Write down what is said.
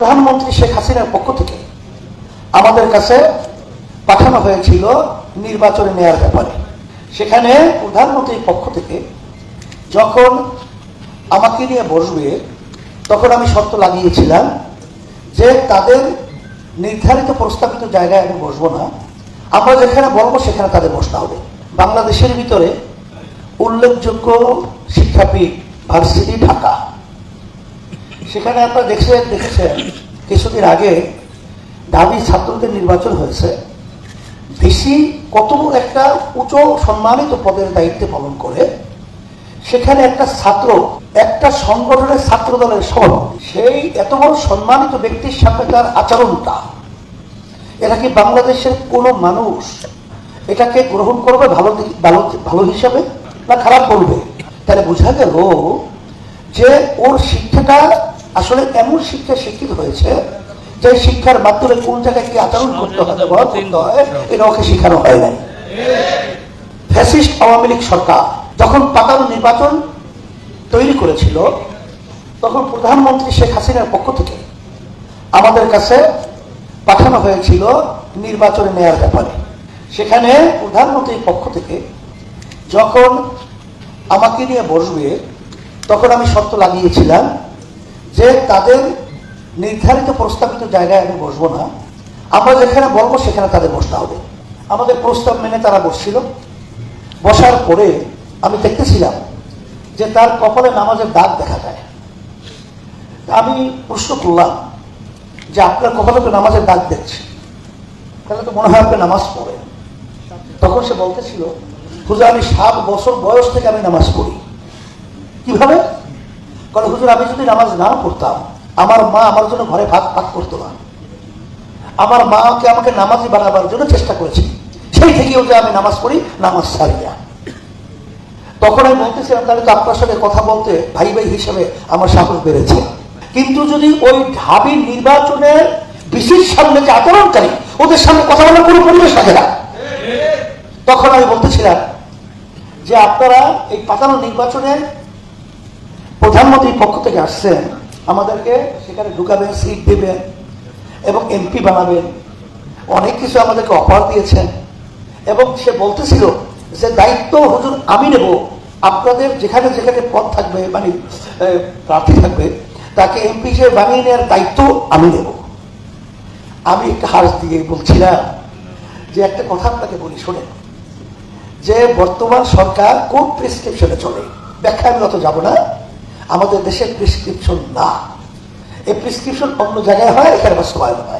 প্রধানমন্ত্রী শেখ হাসিনার পক্ষ থেকে আমাদের কাছে পাঠানো হয়েছিল নির্বাচনে নেওয়ার ব্যাপারে। সেখানে প্রধানমন্ত্রীর পক্ষ থেকে যখন আমাকে নিয়ে বসবে তখন আমি শর্ত লাগিয়েছিলাম যে তাদের নির্ধারিত প্রস্তাবিত জায়গায় আমি বসবো না, আমরা যেখানে বলবো সেখানে তাদের বসতে হবে। বাংলাদেশের ভিতরে উল্লেখযোগ্য শিক্ষাপীঠ ভার্সিটি ঢাকা, সেখানে আপনারা দেখেছেন কিছুদিন আগে দাবি ছাত্রদের নির্বাচন হয়েছে। ভিসি কত একটা উঁচু সম্মানিত পদের দায়িত্ব পালন করে, সেখানে একটা ছাত্র একটা সংগঠনের ছাত্র দলের সভাপতি, সেই এত বড় সম্মানিত ব্যক্তির সামনে তার আচরণটা, এটা কি বাংলাদেশের কোনো মানুষ এটাকে গ্রহণ করবে ভালো হিসাবে না খারাপ বলবে? তাহলে বোঝা গেল যে ওর শিক্ষাটা আসলে এমন শিক্ষা শিক্ষিত হয়েছে যে শিক্ষার মাধ্যমে কোন জায়গায় কি আচরণ করতে হয়, ব্যবহার করতে হয়, এটা ওকে শেখানো হয় নাই। ফ্যাসিস্ট আওয়ামী লীগ সরকার যখন পাতানো নির্বাচন তৈরি করেছিল, তখন প্রধানমন্ত্রী শেখ হাসিনার পক্ষ থেকে আমাদের কাছে পাঠানো হয়েছিল নির্বাচনে নেওয়ার ব্যাপারে। সেখানে প্রধানমন্ত্রীর পক্ষ থেকে যখন আমাকে নিয়ে বসবে তখন আমি শর্ত লাগিয়েছিলাম যে তাদের নির্ধারিত প্রস্তাবিত জায়গায় আমি বসবো না, আমরা যেখানে বলবো সেখানে তাদের বসতে হবে। আমাদের প্রস্তাব মেনে তারা বসছিল। বসার পরে আমি দেখতেছিলাম যে তার কপালে নামাজের দাগ দেখা যায়। আমি প্রশ্ন করলাম যে আপনার কপালে তো নামাজের দাগ দেখছি, তাহলে তো মনে হয় আপনি নামাজ পড়েন। তখন সে বলতেছিল, হুজুর আমি 7 বছর বয়স থেকে আমি নামাজ পড়ি। কিভাবে? কারণ হুজুর আমি যদি নামাজ না পড়তাম, আমার মা আমার জন্য ঘরে ভাত পাক করতো না। আমার মাকে আমাকে নামাজি বানাবার জন্য চেষ্টা করেছে, সেই থেকেও যে আমি নামাজ পড়ি, নামাজ ছাড়ি না। তখন আমি বলতেছিলাম, তাহলে তো আপনার সাথে কথা বলতে ভাই ভাই হিসেবে আমার সাহস বেড়েছে। কিন্তু যদি ওই ঢাবি নির্বাচনের বিশেষ সামনে যে আচরণকারী, ওদের সামনে কথা বলার কোনো পরিবেশ থাকে না। তখন আমি বলতেছিলাম যে আপনারা এই পাতানো নির্বাচনের প্রধানমন্ত্রীর পক্ষ থেকে আসছেন, আমাদেরকে সেখানে ঢুকাবেন, সিট দেবেন এবং এমপি বানাবেন, অনেক কিছু আমাদেরকে অফার দিয়েছেন। এবং সে বলতেছিল যে দায়িত্ব হুজুর আমি নেব, আপনাদের যেখানে যেখানে পদ থাকবে, মানে প্রার্থী থাকবে, তাকে এমপি হিসেবে বানিয়ে নেওয়ার দায়িত্ব আমি নেব। আমি একটা হাস দিয়ে বলছিলাম যে একটা কথা আপনাকে বলি, শোনেন, যে বর্তমান সরকার কোন প্রেসক্রিপশনে চলে, ব্যাখ্যা আমি অত যাব না। আমাদের দেশের প্রেসক্রিপশন না, এই প্রেসক্রিপশন অন্য জায়গায় হয়, এখানে বাস্তবায়ন হয়।